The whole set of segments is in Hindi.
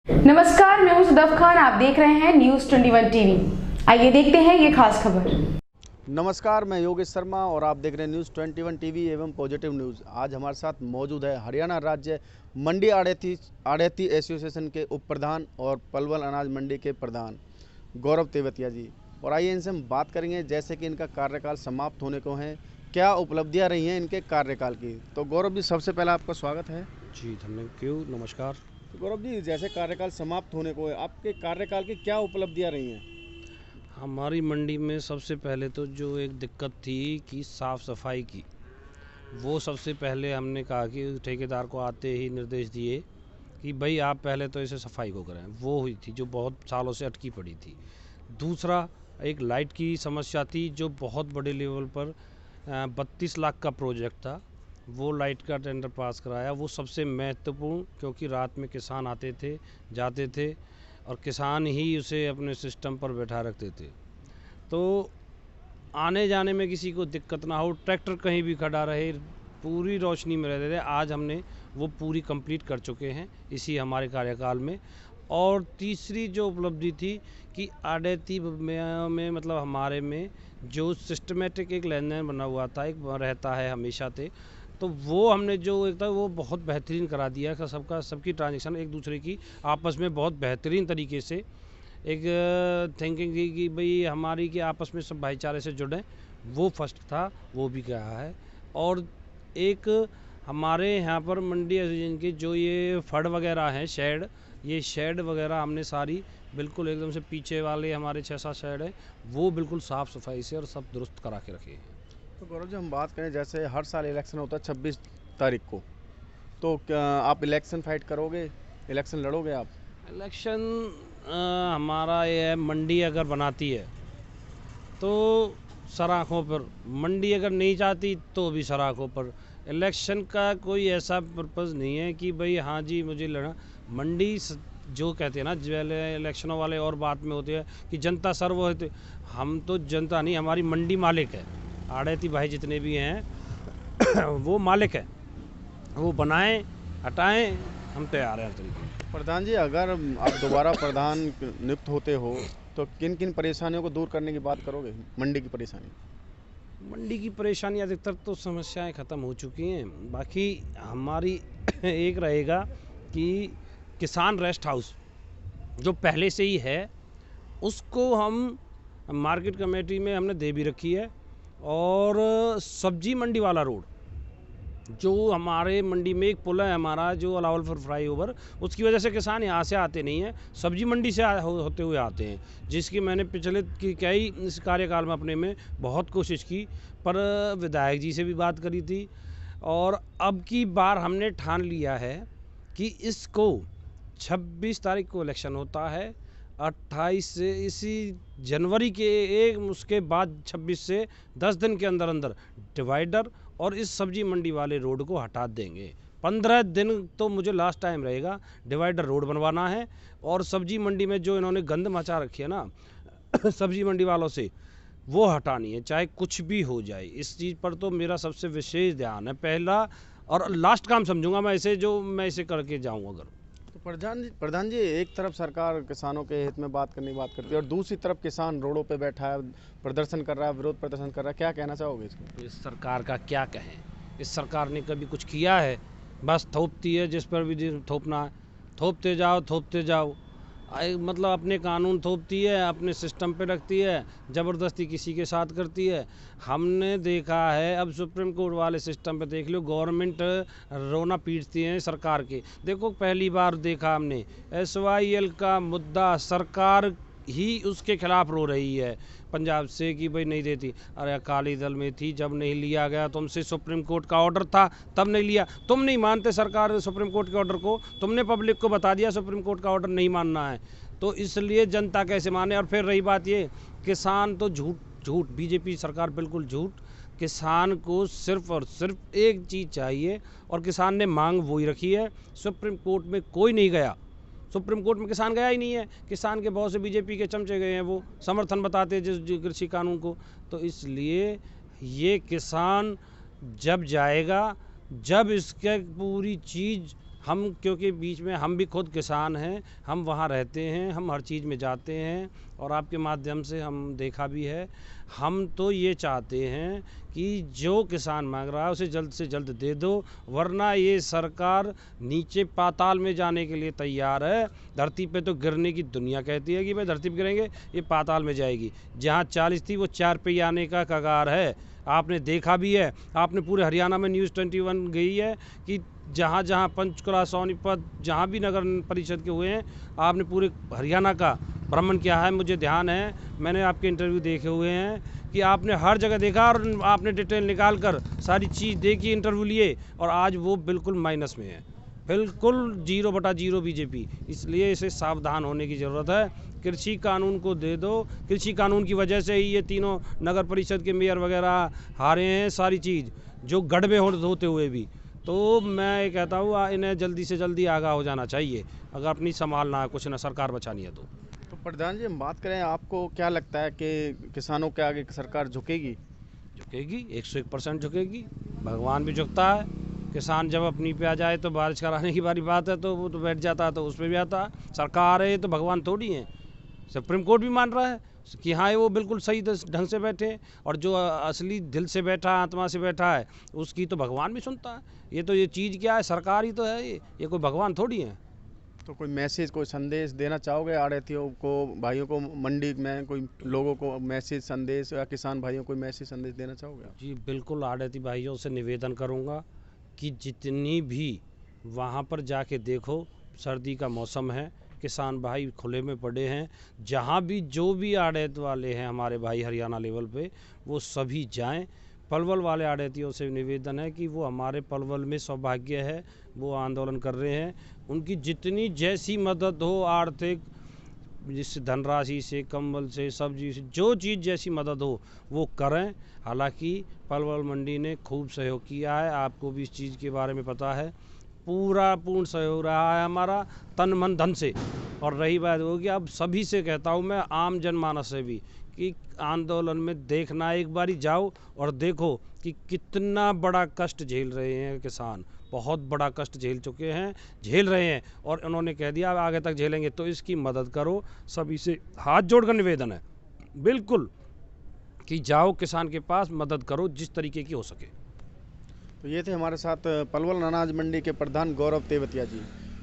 नमस्कार, मैं हूं सदफ खान। आप देख रहे हैं न्यूज़ 21 टीवी। आइए देखते हैं ये खास खबर। नमस्कार, मैं योगेश शर्मा और आप देख रहे हैं न्यूज़ 21 टीवी एवं पॉजिटिव न्यूज़। आज हमारे साथ मौजूद है हरियाणा राज्य मंडी आढ़ती एसोसिएशन के उप प्रधान और पलवल अनाज मंडी के प्रधान गौरव तेवतिया जी। और आइए इनसे हम बात करेंगे, जैसे कि इनका कार्यकाल समाप्त होने को है, क्या उपलब्धियां रही हैं इनके कार्यकाल की। तो गौरव जी, सबसे पहला आपका स्वागत है। जी थैंक यू, नमस्कार। तो गौरव जी, जैसे कार्यकाल समाप्त होने को है, आपके कार्यकाल की क्या उपलब्धियां रही हैं? हमारी मंडी में सबसे पहले तो जो एक दिक्कत थी कि साफ़ सफाई की, वो सबसे पहले हमने कहा कि ठेकेदार को आते ही निर्देश दिए कि भाई आप पहले तो इसे सफाई को करें। वो हुई थी जो बहुत सालों से अटकी पड़ी थी। दूसरा, एक लाइट की समस्या थी जो बहुत बड़े लेवल पर 32 लाख का प्रोजेक्ट था। वो लाइट का टेंडर पास कराया, वो सबसे महत्वपूर्ण, क्योंकि रात में किसान आते थे जाते थे और किसान ही उसे अपने सिस्टम पर बैठा रखते थे, तो आने जाने में किसी को दिक्कत ना हो, ट्रैक्टर कहीं भी खड़ा रहे, पूरी रोशनी में रहते थे। आज हमने वो पूरी कंप्लीट कर चुके हैं इसी हमारे कार्यकाल में। और तीसरी जो उपलब्धि थी कि आढ़ती में मतलब हमारे में जो सिस्टमेटिक एक लेन देन बना हुआ था, एक रहता है हमेशा से, तो वो हमने जो एक था वो बहुत बेहतरीन करा दिया है। सबकी ट्रांजेक्शन एक दूसरे की आपस में बहुत बेहतरीन तरीके से एक थिंकिंग थी कि भाई हमारी कि आपस में सब भाईचारे से जुड़ें, वो फर्स्ट था, वो भी कहा है। और एक हमारे यहाँ पर मंडी एसोसिएशन की जो ये फड़ वगैरह हैं, ये शेड वगैरह हमने सारी बिल्कुल एकदम से पीछे वाले हमारे 6-7 शेड हैं, वो बिल्कुल साफ़ सफाई से और सब दुरुस्त करा के रखे हैं। तो गौरव जी, हम बात करें, जैसे हर साल इलेक्शन होता है 26 तारीख को, तो क्या आप इलेक्शन फाइट करोगे, इलेक्शन लड़ोगे आप? इलेक्शन हमारा ये है, मंडी अगर बनाती है तो सराखों पर, मंडी अगर नहीं चाहती तो भी सराखों पर। इलेक्शन का कोई ऐसा पर्पज़ नहीं है कि भाई हाँ जी मुझे लड़ा। मंडी जो कहते हैं ना, जो इलेक्शनों वाले और बात में होते हैं कि जनता सर्व होते, हम तो जनता नहीं, हमारी मंडी मालिक है। आढ़ती भाई जितने भी हैं वो मालिक है, वो बनाएं हटाएं, हम तैयार हैं हर तरीके। प्रधान जी, अगर आप दोबारा प्रधान नियुक्त होते हो तो किन किन परेशानियों को दूर करने की बात करोगे? मंडी की परेशानी। मंडी की परेशानी अधिकतर तो समस्याएं ख़त्म हो चुकी हैं। बाकी हमारी एक रहेगा कि किसान रेस्ट हाउस जो पहले से ही है, उसको हम मार्केट कमेटी में हमने दे भी रखी है। और सब्जी मंडी वाला रोड, जो हमारे मंडी में एक पुल है हमारा, जो अलावलपुर फ्लाईओवर, उसकी वजह से किसान यहाँ से आते नहीं हैं, सब्जी मंडी से होते हुए आते हैं, जिसकी मैंने पिछले कई इस कार्यकाल में अपने में बहुत कोशिश की, पर विधायक जी से भी बात करी थी। और अब की बार हमने ठान लिया है कि इसको 26 तारीख को इलेक्शन होता है, 28 से इसी जनवरी के एक उसके बाद 26 से 10 दिन के अंदर अंदर डिवाइडर और इस सब्जी मंडी वाले रोड को हटा देंगे। 15 दिन तो मुझे लास्ट टाइम रहेगा, डिवाइडर रोड बनवाना है। और सब्जी मंडी में जो इन्होंने गंद मचा रखी है ना सब्जी मंडी वालों से, वो हटानी है, चाहे कुछ भी हो जाए। इस चीज़ पर तो मेरा सबसे विशेष ध्यान है, पहला और लास्ट काम समझूंगा मैं इसे, जो मैं इसे करके जाऊँ अगर। तो प्रधान जी, एक तरफ सरकार किसानों के हित में बात करती है और दूसरी तरफ किसान रोडों पे बैठा है, प्रदर्शन कर रहा है, विरोध प्रदर्शन कर रहा है, क्या कहना चाहोगे इसको? इस सरकार का क्या कहें, इस सरकार ने कभी कुछ किया है? बस थोपती है, जिस पर भी थोपना है थोपते जाओ। मतलब अपने कानून थोपती है, अपने सिस्टम पे रखती है, ज़बरदस्ती किसी के साथ करती है। हमने देखा है, अब सुप्रीम कोर्ट वाले सिस्टम पे देख लो, गवर्नमेंट रोना पीटती है सरकार के। देखो पहली बार देखा हमने SYL का मुद्दा, सरकार ही उसके खिलाफ रो रही है पंजाब से कि भाई नहीं देती। अरे अकाली दल में थी जब नहीं लिया गया, तुमसे सुप्रीम कोर्ट का ऑर्डर था तब नहीं लिया। तुम नहीं मानते सरकार सुप्रीम कोर्ट के ऑर्डर को, तुमने पब्लिक को बता दिया सुप्रीम कोर्ट का ऑर्डर नहीं मानना है, तो इसलिए जनता कैसे माने। और फिर रही बात ये, किसान तो झूठ, बीजेपी सरकार बिल्कुल झूठ। किसान को सिर्फ और सिर्फ एक चीज़ चाहिए, और किसान ने मांग वही रखी है। सुप्रीम कोर्ट में कोई नहीं गया, सुप्रीम कोर्ट में किसान गया ही नहीं है। किसान के बहुत से बीजेपी के चमचे गए हैं, वो समर्थन बताते जिस कृषि कानून को। तो इसलिए ये किसान जब जाएगा, जब इसके पूरी चीज़ हम क्योंकि बीच में हम भी खुद किसान हैं, हम वहाँ रहते हैं, हम हर चीज़ में जाते हैं और आपके माध्यम से हम देखा भी है। हम तो ये चाहते हैं कि जो किसान मांग रहा है उसे जल्द से जल्द दे दो, वरना ये सरकार नीचे पाताल में जाने के लिए तैयार है। धरती पे तो गिरने की दुनिया कहती है कि भाई धरती पे गिरेंगे, ये पाताल में जाएगी। जहाँ 40 थी वो 4 पे आने का कगार है। आपने देखा भी है, आपने पूरे हरियाणा में न्यूज़ 21 गई है कि जहाँ जहाँ पंचकुला, सोनीपत, जहाँ भी नगर परिषद के हुए हैं, आपने पूरे हरियाणा का भ्रमण किया है। मुझे ध्यान है, मैंने आपके इंटरव्यू देखे हुए हैं कि आपने हर जगह देखा और आपने डिटेल निकाल कर सारी चीज़ देखी, इंटरव्यू लिए, और आज वो बिल्कुल माइनस में है, बिल्कुल 0/0 बीजेपी। इसलिए इसे सावधान होने की ज़रूरत है। कृषि कानून को दे दो। कृषि कानून की वजह से ही ये तीनों नगर परिषद के मेयर वगैरह हारे हैं, सारी चीज़ जो गड़बे होते हुए भी। तो मैं ये कहता हूँ इन्हें जल्दी से जल्दी आगाह हो जाना चाहिए, अगर अपनी संभालना है, कुछ ना सरकार बचानी है तो प्रधान जी, हम बात करें, आपको क्या लगता है कि किसानों के आगे सरकार झुकेगी? झुकेगी, 101% झुकेगी। भगवान भी झुकता है। किसान जब अपनी पे आ जाए तो बारिश कराने की बारी बात है तो वो तो बैठ जाता है, तो उस पर भी आता है। सरकार है, ये तो भगवान थोड़ी है। सुप्रीम कोर्ट भी मान रहा है कि हाँ वो बिल्कुल सही ढंग से बैठे, और जो असली दिल से बैठा, आत्मा से बैठा है, उसकी तो भगवान भी सुनता है। ये चीज़ क्या है, सरकार ही तो है, ये कोई भगवान थोड़ी है। तो कोई मैसेज, कोई संदेश देना चाहोगे आड़तियों को, भाइयों को, मंडी में कोई लोगों को मैसेज, संदेश, या किसान भाइयों को मैसेज, संदेश देना चाहोगे आप? जी बिल्कुल, आड़ती भाइयों से निवेदन करूंगा कि जितनी भी वहाँ पर जाके देखो, सर्दी का मौसम है, किसान भाई खुले में पड़े हैं। जहाँ भी जो भी आड़त वाले हैं हमारे भाई हरियाणा लेवल पे, वो सभी जाएं। पलवल वाले आड़तियों से निवेदन है कि वो हमारे पलवल में सौभाग्य है, वो आंदोलन कर रहे हैं। उनकी जितनी जैसी मदद हो, आर्थिक, जिस धनराशि से, कंबल से, सब्जी से, जो चीज़ जैसी मदद हो वो करें। हालांकि पलवल मंडी ने खूब सहयोग किया है, आपको भी इस चीज़ के बारे में पता है। पूर्ण सहयोग रहा है हमारा, तन मन धन से। और रही बात होगी, अब सभी से कहता हूँ मैं, आम जनमानस से भी, कि आंदोलन में देखना, एक बारी जाओ और देखो कि कितना बड़ा कष्ट झेल रहे हैं किसान। बहुत बड़ा कष्ट झेल चुके हैं, झेल रहे हैं, और उन्होंने कह दिया आगे तक झेलेंगे। तो इसकी मदद करो। सभी से हाथ जोड़कर निवेदन है बिल्कुल कि जाओ किसान के पास, मदद करो जिस तरीके की हो सके। तो ये थे हमारे साथ पलवल अनाज मंडी के प्रधान गौरव तेवतिया जी।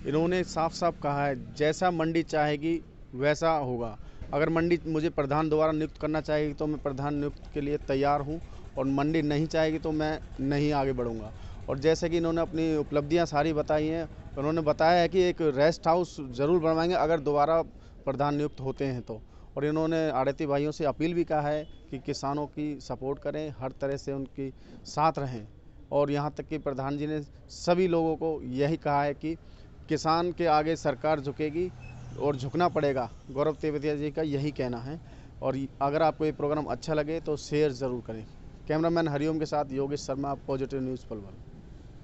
इन्होंने साफ साफ कहा है, जैसा मंडी चाहेगी वैसा होगा। अगर मंडी मुझे प्रधान द्वारा नियुक्त करना चाहेगी तो मैं प्रधान नियुक्त के लिए तैयार हूँ, और मंडी नहीं चाहेगी तो मैं नहीं आगे बढ़ूँगा। और जैसे कि इन्होंने अपनी उपलब्धियाँ सारी बताई हैं, उन्होंने बताया है कि एक रेस्ट हाउस ज़रूर बनवाएंगे अगर दोबारा प्रधान नियुक्त होते हैं तो। और इन्होंने आड़ती भाइयों से अपील भी कहा है कि किसानों की सपोर्ट करें, हर तरह से उनकी साथ रहें। और यहाँ तक कि प्रधान जी ने सभी लोगों को यही कहा है कि किसान के आगे सरकार झुकेगी और झुकना पड़ेगा। गौरव तेवतिया जी का यही कहना है। और अगर आपको ये प्रोग्राम अच्छा लगे तो शेयर ज़रूर करें। कैमरामैन हरिओम के साथ योगेश शर्मा, पॉजिटिव न्यूज़ पलवल।